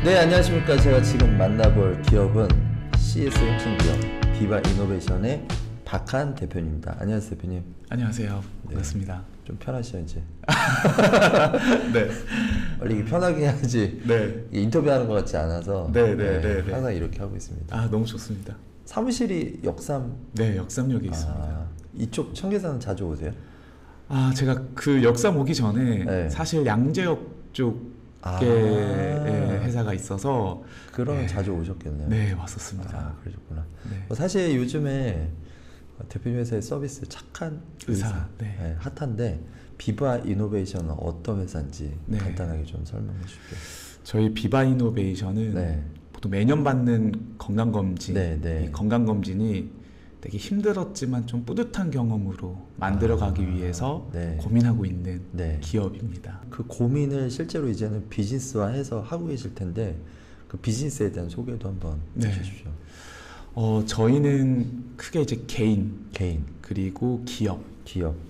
네, 안녕하십니까. 제가 지금 만나볼 기업은 CS 혁신기업 비바이노베이션의 박한 대표님입니다. 안녕하세요, 대표님. 안녕하세요. 반갑습니다. 좀 편하시죠, 이제? 네. 원래 이게 편하게 해야지 네. 이게 인터뷰하는 것 같지 않아서 네. 항상 이렇게 하고 있습니다. 아, 너무 좋습니다. 사무실이 역삼? 네, 역삼역에 있습니다. 아, 이쪽 청계산 자주 오세요? 아, 제가 그 역삼 오기 전에 네. 사실 양재역 쪽에 회사가 있어서 그러면 네. 자주 오셨겠네요. 네, 왔었습니다. 아, 그러셨구나. 네. 사실 요즘에 대표님 회사의 서비스 착한 의사 네. 핫한데 비바 이노베이션은 어떤 회사인지 네. 간단하게 좀 설명해 주십시오. 저희 비바이노베이션은 네. 보통 매년 받는 건강검진, 네. 이 건강검진이 되게 힘들었지만 좀 뿌듯한 경험으로 만들어가기 위해서 네. 고민하고 있는 네. 기업입니다. 그 고민을 실제로 이제는 비즈니스화해서 하고 계실 텐데 그 비즈니스에 대한 소개도 한번 네. 해주십시오. 저희는 크게 이제 개인 그리고 기업,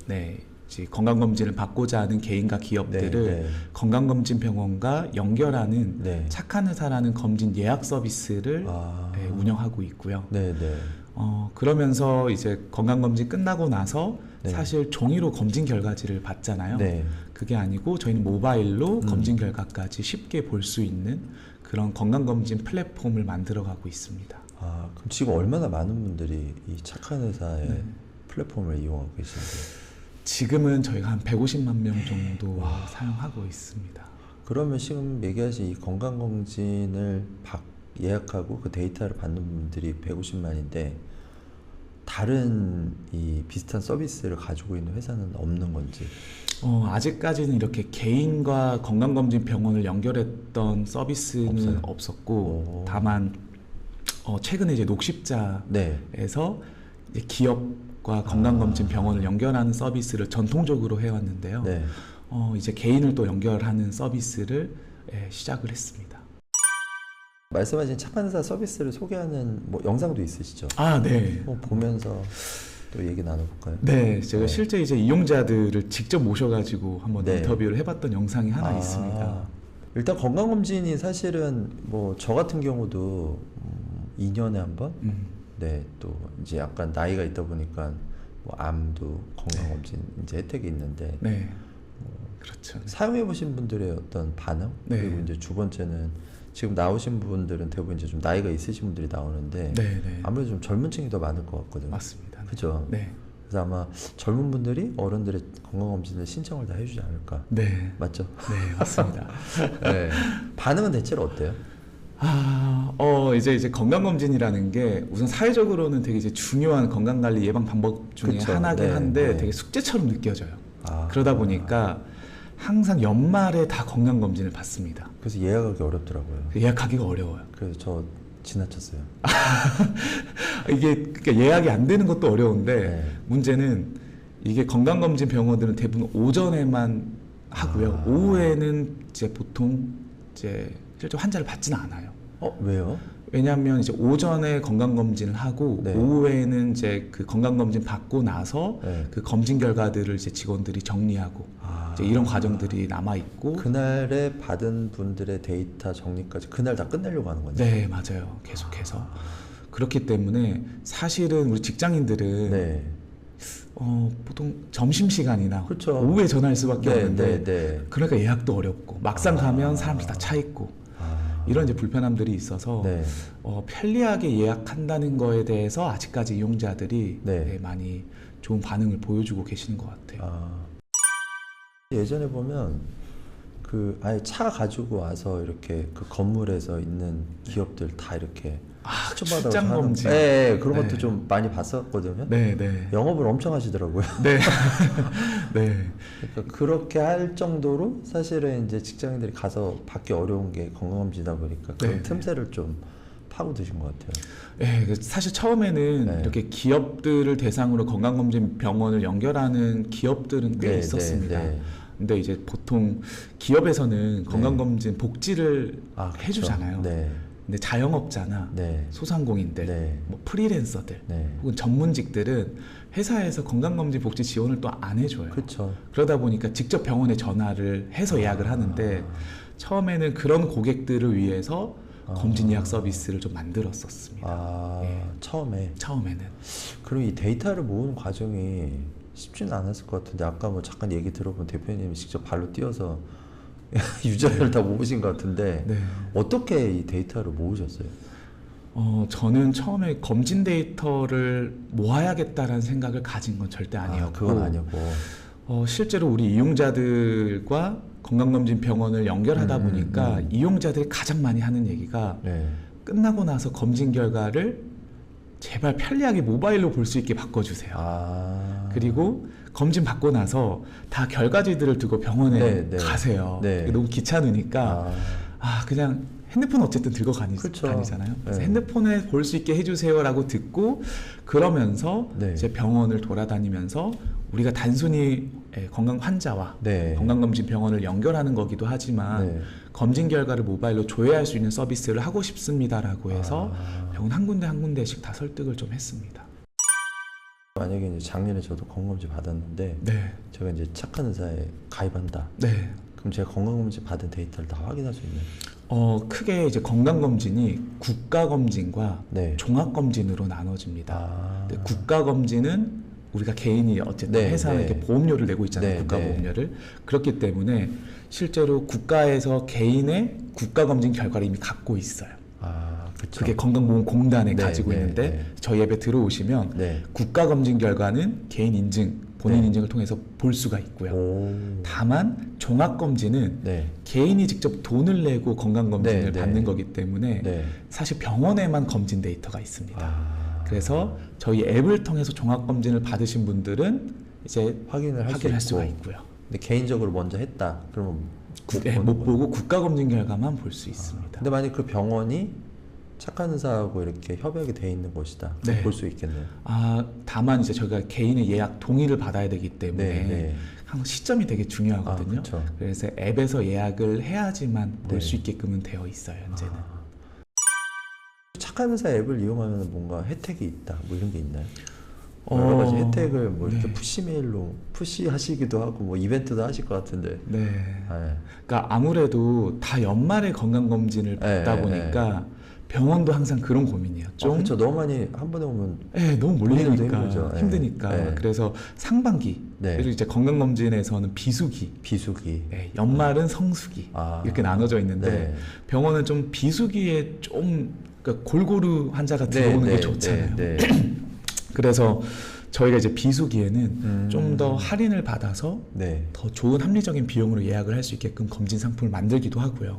네, 이제 건강검진을 받고자 하는 개인과 기업들을 네. 건강검진 병원과 연결하는 네. 착한 의사라는 검진 예약 서비스를 네, 운영하고 있고요. 네. 그러면서 이제 건강검진 끝나고 나서 네. 사실 종이로 검진 결과지를 받잖아요. 네. 그게 아니고 저희는 모바일로 검진 결과까지 쉽게 볼 수 있는 그런 건강검진 플랫폼을 만들어가고 있습니다. 아, 그럼 지금 얼마나 많은 분들이 이 착한 의사의 네. 플랫폼을 이용하고 계신지? 지금은 저희가 한 150만 명 정도 사용하고 있습니다. 그러면 지금 얘기하신 이 건강검진을 예약하고 그 데이터를 받는 분들이 150만인데 다른 이 비슷한 서비스를 가지고 있는 회사는 없는 건지? 아직까지는 이렇게 개인과 건강검진 병원을 연결했던 서비스는 없었고 다만 최근에 이제 녹십자에서 네. 이제 기업과 건강검진 병원을 연결하는 서비스를 전통적으로 해왔는데요. 네. 이제 개인을 또 연결하는 서비스를 시작을 했습니다. 말씀하신 착한 의사 서비스를 소개하는 뭐 영상도 있으시죠? 아, 네. 보면서 또 얘기 나눠볼까요? 네, 제가 실제 이제 이용자들을 직접 모셔가지고 한번 네. 인터뷰를 해봤던 영상이 하나 있습니다. 일단 건강검진이 사실은 뭐 저 같은 경우도 2년에 한 번? 네, 또 이제 약간 나이가 있다 보니까 뭐 암도 건강검진 이제 혜택이 있는데 네, 그렇죠. 사용해 보신 분들의 어떤 반응? 네. 그리고 이제 두 번째는 지금 나오신 분들은 대부분 이제 좀 나이가 있으신 분들이 나오는데 네. 아무래도 좀 젊은 층이 더 많을 것 같거든요. 맞습니다. 그죠? 네. 그래서 아마 젊은 분들이 어른들의 건강검진을 신청을 다 해주지 않을까. 네. 맞죠? 네, 맞습니다. 네. 반응은 대체로 어때요? 이제 건강검진이라는 게 우선 사회적으로는 되게 이제 중요한 건강관리 예방 방법 중에 그쵸. 하나긴 네, 한데 네. 되게 숙제처럼 느껴져요. 그러다 보니까 항상 연말에 다 건강검진을 받습니다. 그래서 예약하기 어렵더라고요. 예약하기가 어려워요. 그래서 저 지나쳤어요. 이게 그러니까 예약이 안 되는 것도 어려운데 네. 문제는 이게 건강검진 병원들은 대부분 오전에만 하고요. 오후에는 이제 보통 이제 실제 환자를 받지는 않아요. 왜요? 왜냐하면 이제 오전에 건강검진을 하고 네. 오후에는 이제 그 건강검진 받고 나서 네. 그 검진 결과들을 이제 직원들이 정리하고 이제 이런 과정들이 남아 있고. 그날에 받은 분들의 데이터 정리까지 그날 다 끝내려고 하는 건지. 네, 맞아요. 계속해서. 그렇기 때문에 사실은 우리 직장인들은 네. 보통 점심시간이나 그렇죠. 오후에 전화할 수밖에 없는데 네. 그러니까 예약도 어렵고 막상 가면 사람들이 다 차 있고 이런 이제 불편함들이 있어서 네. 편리하게 예약한다는 거에 대해서 아직까지 이용자들이 네. 많이 좋은 반응을 보여주고 계시는 것 같아요. 예전에 보면 그 아예 차 가지고 와서 이렇게 그 건물에서 있는 기업들 다 이렇게 출장 검진. 네, 그런 네. 것도 좀 많이 봤었거든요. 네. 영업을 엄청 하시더라고요. 네. 네. 그러니까 그렇게 할 정도로 사실은 이제 직장인들이 가서 받기 어려운 게 건강검진이다 보니까 그런 네. 틈새를 좀 파고드신 것 같아요. 네, 사실 처음에는 네. 이렇게 기업들을 대상으로 건강검진 병원을 연결하는 기업들은 꽤 있었습니다. 근데 이제 보통 기업에서는 건강검진 복지를 그렇죠. 해주잖아요. 네. 근데 자영업자나 네. 소상공인들, 네. 뭐 프리랜서들 네. 혹은 전문직들은 회사에서 건강검진 복지 지원을 또 안 해줘요. 그렇죠. 그러다 보니까 직접 병원에 전화를 해서 예약을 하는데 처음에는 그런 고객들을 위해서 검진 예약 서비스를 좀 만들었었습니다. 예. 처음에는. 그럼 이 데이터를 모으는 과정이 쉽지는 않았을 것 같은데 아까 뭐 잠깐 얘기 들어본 대표님이 직접 발로 뛰어서 유전을 다 모으신 것 같은데 네. 어떻게 이 데이터를 모으셨어요? 저는 처음에 검진 데이터를 모아야겠다라는 생각을 가진 건 절대 아니었고 그건 아니고 실제로 우리 이용자들과 건강검진 병원을 연결하다 보니까 이용자들이 가장 많이 하는 얘기가 네. 끝나고 나서 검진 결과를 제발 편리하게 모바일로 볼 수 있게 바꿔주세요. 그리고 검진 받고 나서 다 결과지들을 두고 병원에 가세요. 너무 귀찮으니까 그냥 핸드폰 어쨌든 들고 다니잖아요. 그래서 핸드폰에 볼 수 있게 해주세요라고 듣고 그러면서 이제 병원을 돌아다니면서 우리가 단순히 건강 환자와 건강검진 병원을 연결하는 거기도 하지만 검진 결과를 모바일로 조회할 수 있는 서비스를 하고 싶습니다라고 해서 병원 한 군데씩 다 설득을 좀 했습니다. 만약에 이제 작년에 저도 건강검진 받았는데 제가 이제 착한 의사에 가입한다. 그럼 제가 건강검진 받은 데이터를 다 확인할 수 있나요? 크게 이제 건강검진이 국가검진과 종합검진으로 나눠집니다. 국가검진은 우리가 개인이 어쨌든 회사는 이렇게 보험료를 내고 있잖아요. 국가보험료를. 그렇기 때문에 실제로 국가에서 개인의 국가검진 결과를 이미 갖고 있어요. 그게 건강보험공단에 가지고 있는데 저희 앱에 들어오시면 국가검진 결과는 개인 인증, 본인 인증을 통해서 볼 수가 있고요. 다만 종합검진은 개인이 직접 돈을 내고 건강검진을 받는 거기 때문에 사실 병원에만 검진 데이터가 있습니다. 그래서 저희 앱을 통해서 종합검진을 받으신 분들은 이제 확인을 할 수가 있고요. 근데 개인적으로 먼저 했다. 그러면 못 보고 국가검진 결과만 볼 수 있습니다. 근데 만약 그 병원이 착한 의사하고 이렇게 협약이 돼 있는 곳이다. 볼 수 있겠네요. 다만 이제 저희가 개인의 예약 동의를 받아야 되기 때문에 항상 시점이 되게 중요하거든요. 그래서 앱에서 예약을 해야지만 볼 수 있게끔은 되어 있어요. 현재는. 착한 의사 앱을 이용하면 뭔가 혜택이 있다. 뭐 이런 게 있나요? 여러 가지 혜택을 뭐 이렇게 푸시메일로 푸시하시기도 하고 뭐 이벤트도 하실 것 같은데. 그러니까 아무래도 다 연말에 건강검진을 받다 보니까 병원도 항상 그런 고민이에요. 그렇죠. 너무 많이 한 번에 오면 너무 몰리니까 힘드니까. 그래서 상반기 그리고 이제 건강검진에서는 비수기, 연말은 성수기 이렇게 나눠져 있는데 병원은 좀 비수기에 좀 그러니까 골고루 환자가 들어오는 게 좋잖아요. 그래서 저희가 이제 비수기에는 좀 더 할인을 받아서 더 좋은 합리적인 비용으로 예약을 할 수 있게끔 검진 상품을 만들기도 하고요.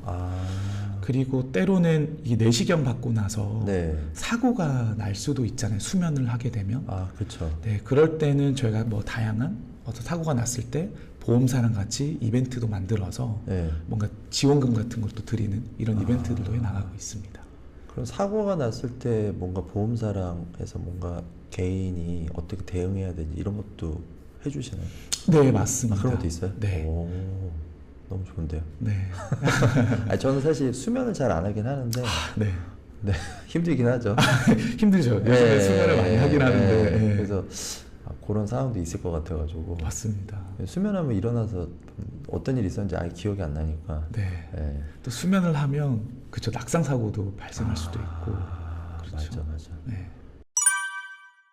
그리고 때로는 이 내시경 받고 나서 사고가 날 수도 있잖아요. 수면을 하게 되면. 그렇죠. 그럴 때는 저희가 뭐 다양한 어떤 사고가 났을 때 보험사랑 같이 이벤트도 만들어서 뭔가 지원금 같은 것도 드리는 이런 이벤트들도 해나가고 있습니다. 그럼 사고가 났을 때 뭔가 보험사랑 해서 뭔가 개인이 어떻게 대응해야 되는지 이런 것도 해주시나요? 네, 맞습니다. 그런 것도 있어요? 네. 너무 좋은데요. 네. 저는 사실 수면을 잘 안 하긴 하는데 힘들긴 하죠. 힘들죠. 요즘에 수면을 많이 하긴 하는데. 그래서 그런 상황도 있을 것 같아가지고. 맞습니다. 수면하면 일어나서 어떤 일이 있었는지 아예 기억이 안 나니까. 또 수면을 하면 그쵸 낙상 사고도 발생할 수도 있고. 그렇죠. 맞아.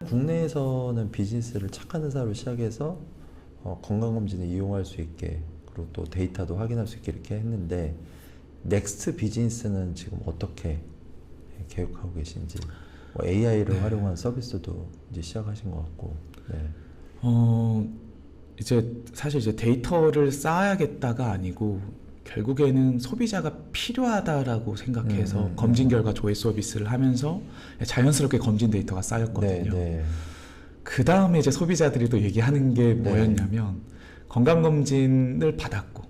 국내에서는 비즈니스를 착한 의사로 시작해서 건강검진을 이용할 수 있게 그리고 또 데이터도 확인할 수 있게 이렇게 했는데 넥스트 비즈니스는 지금 어떻게 계획하고 계신지 AI를 활용한 서비스도 이제 시작하신 것 같고. 이제 사실 이제 데이터를 쌓아야겠다가 아니고 결국에는 소비자가 필요하다라고 생각해서 검진 결과 조회 서비스를 하면서 자연스럽게 검진 데이터가 쌓였거든요. 그 다음에 이제 소비자들이 또 얘기하는 게 뭐였냐면 건강검진을 받았고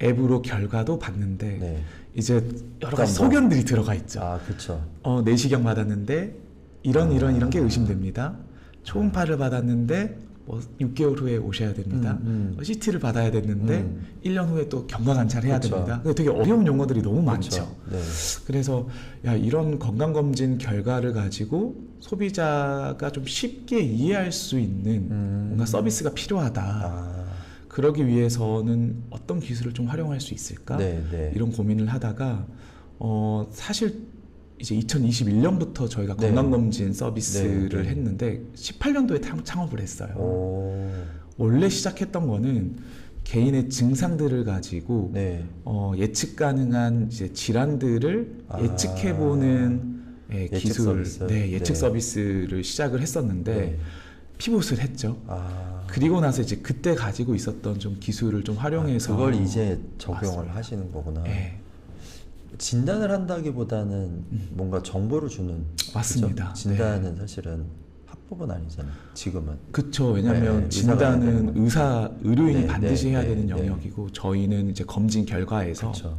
앱으로 결과도 봤는데 이제 여러 가지 소견들이 들어가 있죠. 그렇죠. 내시경 받았는데 이런 게 의심됩니다. 초음파를 받았는데 뭐 6개월 후에 오셔야 됩니다. CT를 받아야 됐는데 1년 후에 또 경과관찰 해야 그쵸. 됩니다. 되게 어려운 용어들이 너무 많죠. 네. 그래서 야, 이런 건강검진 결과를 가지고 소비자가 좀 쉽게 이해할 수 있는 뭔가 서비스가 필요하다. 그러기 위해서는 어떤 기술을 좀 활용할 수 있을까? 네. 이런 고민을 하다가 사실 이제 2021년부터 저희가 네. 건강검진 서비스를 네. 했는데 18년도에 창업을 했어요. 오. 원래 시작했던 거는 개인의 증상들을 가지고 네. 예측 가능한 이제 질환들을 예측해보는 예측 기술, 서비스. 예측 네. 서비스를 시작을 했었는데 네. 피봇을 했죠. 그리고 나서 이제 그때 가지고 있었던 좀 기술을 좀 활용해서 그걸 이제 적용을 맞습니다. 하시는 거구나. 네. 진단을 한다기보다는 뭔가 정보를 주는. 맞습니다. 그죠? 진단은 사실은 합법은 아니잖아요. 지금은. 그렇죠. 왜냐하면 네, 진단은 의료인이 네, 반드시 네, 해야 네, 되는 네. 영역이고 저희는 이제 검진 결과에서 그렇죠.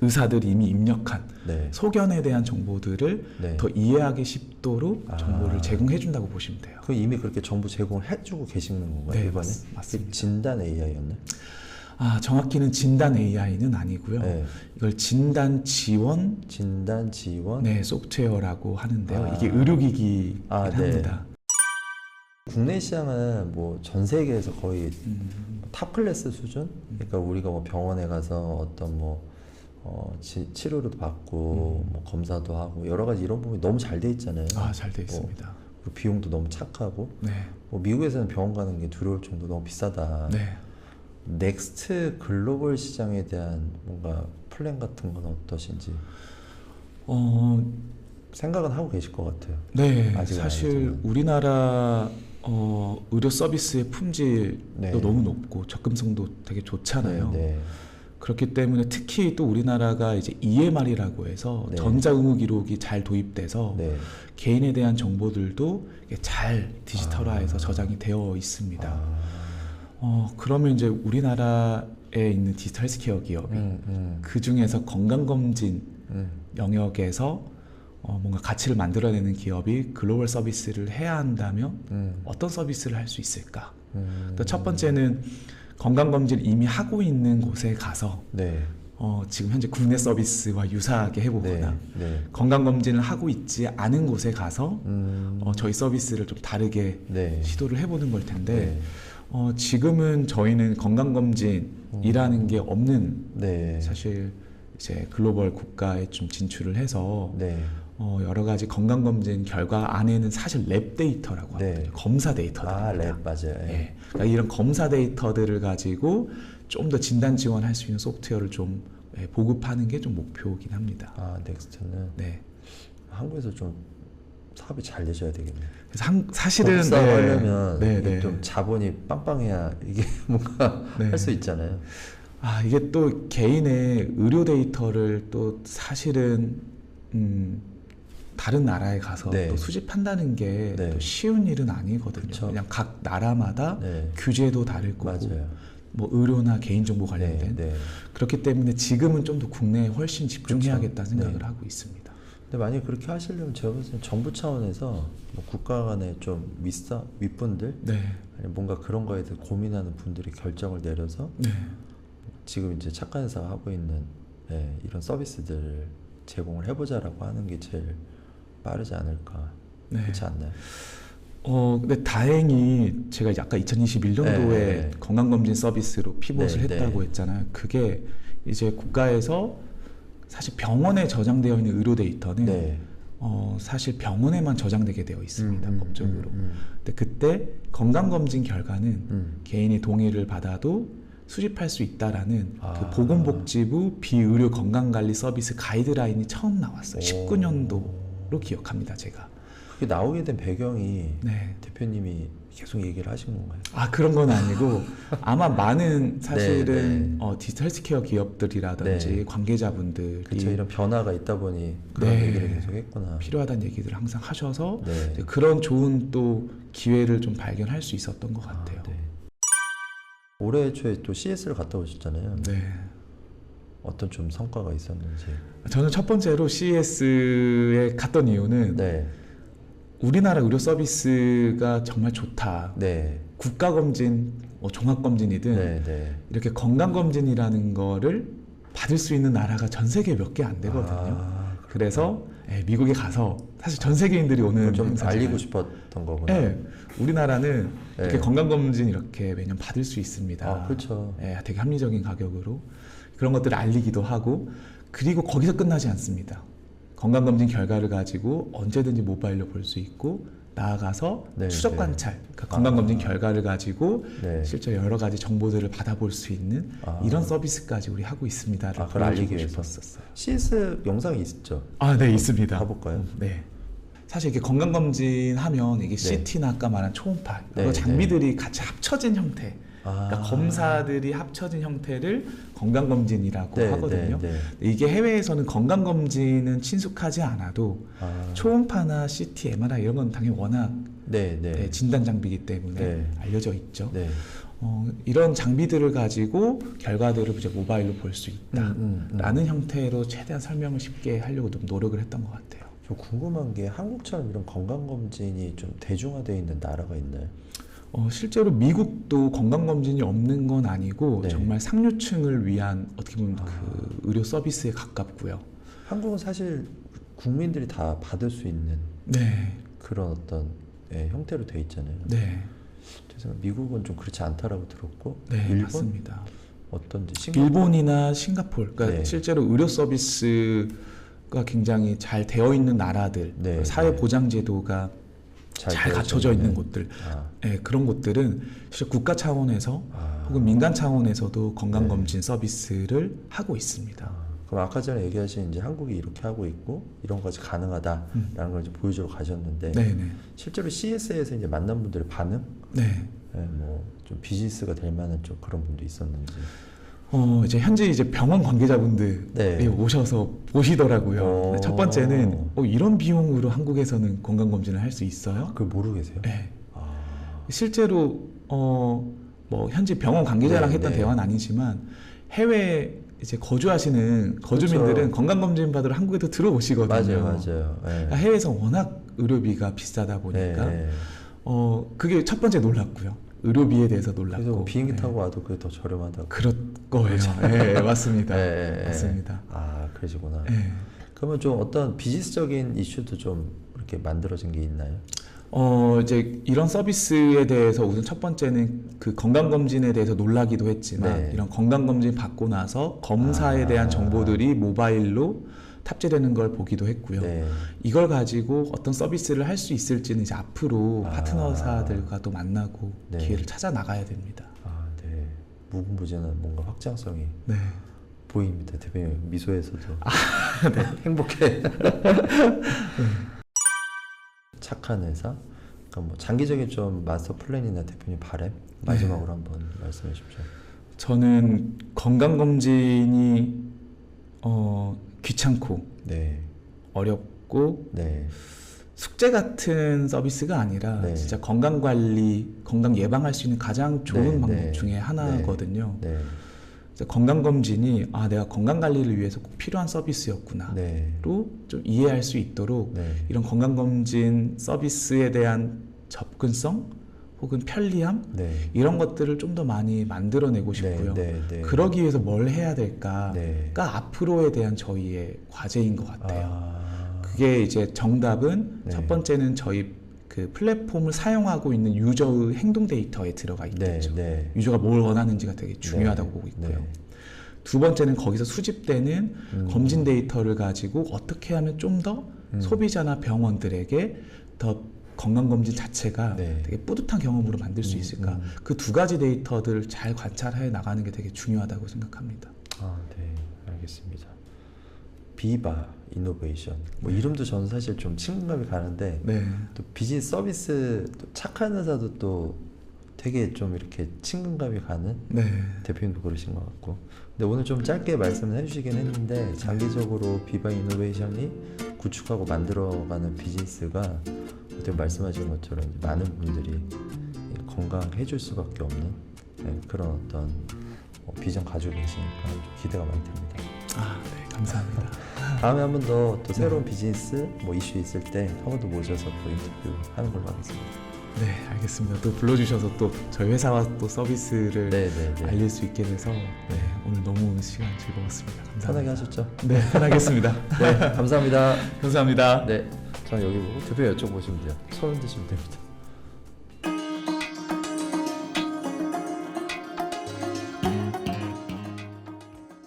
의사들이 이미 입력한 네. 소견에 대한 정보들을 네. 더 이해하기 쉽도록 정보를 제공해 준다고 보시면 돼요. 그 이미 그렇게 정보 제공을 해주고 계시는 건가요? 네, 이번에? 맞습니다. 진단 AI였나요? 정확히는 진단 AI는 아니고요. 네. 이걸 진단 지원 소프트웨어라고 하는데요. 이게 의료기기긴 네. 합니다. 국내 시장은 뭐 전 세계에서 거의 탑 클래스 수준? 그러니까 우리가 뭐 병원에 가서 어떤 치료도 받고 뭐 검사도 하고 여러 가지 이런 부분이 너무 잘 돼 있잖아요. 잘 돼 있습니다. 그 비용도 너무 착하고 뭐 미국에서는 병원 가는 게 두려울 정도 너무 비싸다. 넥스트 글로벌 시장에 대한 뭔가 플랜 같은 건 어떠신지 생각은 하고 계실 것 같아요. 네, 아직은 사실 아니지만. 우리나라 의료 서비스의 품질도 네. 너무 높고 접근성도 되게 좋잖아요. 네. 그렇기 때문에 특히 또 우리나라가 이제 EMR이라고 해서 네. 전자의무 기록이 잘 도입돼서 네. 개인에 대한 정보들도 이게 잘 디지털화해서 저장이 되어 있습니다. 그러면 이제 우리나라에 있는 디지털 헬스케어 기업이 그 중에서 건강검진 영역에서 뭔가 가치를 만들어내는 기업이 글로벌 서비스를 해야 한다면 어떤 서비스를 할 수 있을까? 또 첫 번째는 건강검진을 이미 하고 있는 곳에 가서 지금 현재 국내 서비스와 유사하게 해보거나 건강검진을 하고 있지 않은 곳에 가서 저희 서비스를 좀 다르게 시도를 해보는 걸 텐데 지금은 저희는 건강검진이라는 게 없는 사실 이제 글로벌 국가에 좀 진출을 해서 여러 가지 건강검진 결과 안에는 사실 랩 데이터라고 하거든요. 검사 데이터들입니다. 랩 맞아요. 그러니까 이런 검사 데이터들을 가지고 좀 더 진단 지원할 수 있는 소프트웨어를 좀 보급하는 게 좀 목표이긴 합니다. 넥스트는 네. 한국에서 좀 사업이 잘 되셔야 되겠네요. 그래서 사실은 하려면 좀 자본이 빵빵해야 이게 뭔가 할 수 있잖아요. 이게 또 개인의 의료 데이터를 또 사실은 다른 나라에 가서 또 수집한다는 게 또 쉬운 일은 아니거든요. 그쵸. 그냥 각 나라마다 규제도 다를 거고 뭐 의료나 개인정보 관련된 그렇기 때문에 지금은 좀 더 국내에 훨씬 집중해야겠다는 생각을 하고 있습니다. 근데 만약에 그렇게 하시려면 제가 봤을 때 정부 차원에서 뭐 국가 간에 좀 윗분들 아니면 뭔가 그런 거에 대해서 고민하는 분들이 결정을 내려서 지금 이제 착한회사가 하고 있는 이런 서비스들을 제공을 해보자라고 하는 게 제일 빠르지 않을까. 그렇지 않나요? 근데 다행히 제가 아까 2021년도에 건강검진 서비스로 피봇을 했다고 했잖아요. 그게 이제 국가에서 사실 병원에 저장되어 있는 의료 데이터는 사실 병원에만 저장되게 되어 있습니다. 법적으로. 근데 그때 건강검진 결과는 개인이 동의를 받아도 수집할 수 있다라는 그 보건복지부 비의료 건강관리 서비스 가이드라인이 처음 나왔어요. 19년도로 기억합니다, 제가. 그게 나오게 된 배경이 대표님이 계속 얘기를 하신 건가요? 그런 건 아니고 아마 많은 사실은 디지털 헬스케어 기업들이라든지 관계자분들이 그쵸, 이런 변화가 있다 보니 그런 얘기를 계속 했구나. 필요하다는 얘기들을 항상 하셔서 그런 좋은 또 기회를 좀 발견할 수 있었던 것 같아요. 올해 초에 또 CS를 갔다 오셨잖아요. 어떤 좀 성과가 있었는지. 저는 첫 번째로 CES에 갔던 이유는 우리나라 의료 서비스가 정말 좋다. 네. 국가검진, 종합검진이든 네, 네. 이렇게 건강검진이라는 거를 받을 수 있는 나라가 전 세계에 몇 개 안 되거든요. 그래서 미국에 가서 사실 전 세계인들이 오는 좀 행사잖아요. 알리고 싶었던 거구나. 네, 우리나라는 이렇게 네. 건강검진 이렇게 매년 받을 수 있습니다. 그렇죠. 되게 합리적인 가격으로 그런 것들을 알리기도 하고, 그리고 거기서 끝나지 않습니다. 건강검진 결과를 가지고 언제든지 모바일로 볼 수 있고, 나아가서 네, 추적 네. 관찰, 그러니까 건강검진 결과를 가지고 네. 실제 여러 가지 정보들을 받아볼 수 있는 이런 서비스까지 우리 하고 있습니다를 그걸 알리기 보여주고 위해서. 싶었었어요. CS 영상이 있죠? 네, 있습니다. 가볼까요? 네. 사실 이게 건강검진 하면 이게 CT나 아까 말한 초음파 여러 네, 장비들이 같이 합쳐진 형태, 그러니까 검사들이 합쳐진 형태를 건강검진이라고 네, 하거든요. 네, 네. 이게 해외에서는 건강검진은 친숙하지 않아도 초음파나 CT, MRI 이런 건 당연히 워낙 네, 네. 진단 장비이기 때문에 네. 알려져 있죠. 네. 이런 장비들을 가지고 결과들을 이제 모바일로 볼 수 있다라는 형태로 최대한 설명을 쉽게 하려고 좀 노력을 했던 것 같아요. 저 궁금한 게 한국처럼 이런 건강검진이 좀 대중화되어 있는 나라가 있나요? 실제로 미국도 건강검진이 없는 건 아니고 네. 정말 상류층을 위한 어떻게 보면 그 의료 서비스에 가깝고요. 한국은 사실 국민들이 다 받을 수 있는 네, 그런 어떤 형태로 되어 있잖아요. 네, 그래서 미국은 좀 그렇지 않다라고 들었고, 네, 일본 맞습니다. 어떤지 싱가포르? 일본이나 싱가포르, 그러니까 네. 실제로 의료 서비스가 굉장히 잘 되어 있는 나라들, 네, 사회 네. 보장 제도가 잘 갖춰져 있는 곳들, 그런 곳들은 실제 국가 차원에서 혹은 민간 차원에서도 건강검진 서비스를 하고 있습니다. 그럼 아까 전에 얘기하신 이제 한국이 이렇게 하고 있고 이런 것이 가능하다라는 걸 이제 보여주러 가셨는데, 네네. 실제로 CS에서 이제 만난 분들의 반응, 네. 뭐 좀 비즈니스가 될 만한 좀 그런 분도 있었는지. 이제 현재 이제 병원 관계자분들이 네. 오셔서 보시더라고요. 첫 번째는 이런 비용으로 한국에서는 건강검진을 할 수 있어요? 그걸 모르고 계세요? 네. 실제로 뭐 현재 병원 관계자랑 네, 했던 네. 대화는 아니지만 해외 이제 거주하시는 거주민들은 그렇죠. 건강검진 받으러 한국에도 들어오시거든요. 맞아요. 그러니까 해외에서 워낙 의료비가 비싸다 보니까 네. 그게 첫 번째 놀랐고요. 의료비에 대해서 놀랐고. 그래서 비행기 타고 와도 그게 더 저렴하다고. 그럴 거예요. 네, 맞습니다. 네. 맞습니다. 그러시구나. 네. 그러면 좀 어떤 비즈니스적인 이슈도 좀 이렇게 만들어진 게 있나요? 이제 이런 서비스에 대해서 우선 첫 번째는 그 건강검진에 대해서 놀라기도 했지만, 네. 이런 건강검진 받고 나서 검사에 대한 정보들이 모바일로 탑재되는 걸 보기도 했고요. 네. 이걸 가지고 어떤 서비스를 할 수 있을지는 이제 앞으로 파트너사들과 또 만나고 네. 기회를 찾아 나가야 됩니다. 네. 무궁무진한 뭔가 확장성이 네. 보입니다. 대표님 미소에서도 네. 행복해. 착한 회사. 그러니까 뭐 장기적인 좀 마스터 플랜이나 대표님 바람 마지막으로 한번 말씀해 주십시오. 저는 건강검진이 귀찮고 네. 어렵고 네. 숙제 같은 서비스가 아니라 네. 진짜 건강관리, 건강 예방할 수 있는 가장 좋은 네, 방법 네. 중에 하나거든요. 네. 그래서 건강검진이 내가 건강관리를 위해서 꼭 필요한 서비스였구나 네. 로 좀 이해할 수 있도록 네. 이런 건강검진 서비스에 대한 접근성 혹은 편리함 네. 이런 것들을 좀 더 많이 만들어내고 싶고요. 네. 그러기 위해서 뭘 해야 될까가 네. 앞으로에 대한 저희의 과제인 것 같아요. 그게 이제 정답은 네. 첫 번째는 저희 그 플랫폼을 사용하고 있는 유저의 행동 데이터에 들어가 있겠죠. 네. 유저가 뭘 원하는지가 되게 중요하다고 보고 있고요. 네. 두 번째는 거기서 수집되는 검진 데이터를 가지고 어떻게 하면 좀 더 소비자나 병원들에게 더 건강검진 자체가 네. 되게 뿌듯한 경험으로 만들 수 있을까. 그 두 가지 데이터들을 잘 관찰해 나가는 게 되게 중요하다고 생각합니다. 네. 알겠습니다. 비바 이노베이션. 뭐 이름도 저는 사실 좀 친근감이 가는데 네. 또 비즈니스 서비스 또 착한 회사도 또 되게 좀 이렇게 친근감이 가는 네. 대표님도 그러신 것 같고. 근데 오늘 좀 짧게 말씀을 해주시긴 했는데 장기적으로 비바 이노베이션이 구축하고 만들어가는 비즈니스가 어떻게 말씀하신 것처럼 많은 분들이 건강해질 수밖에 없는 그런 어떤 비전 가지고 계시니까 좀 기대가 많이 됩니다. 네. 감사합니다. 다음에 한 번 더 또 새로운 비즈니스 뭐 이슈 있을 때 한 번 더 모셔서 또 인터뷰 하는 걸로 하겠습니다. 네, 알겠습니다. 또 불러주셔서 또 저희 회사와 또 서비스를 알릴 수 있게 돼서 오늘 너무 시간 즐거웠습니다. 감사합니다. 편하게 하셨죠? 네, 편하겠습니다. 네, 감사합니다. 감사합니다. 네, 자 여기 보고 대표 여쭤보시면 돼요. 손 흔드시면 됩니다.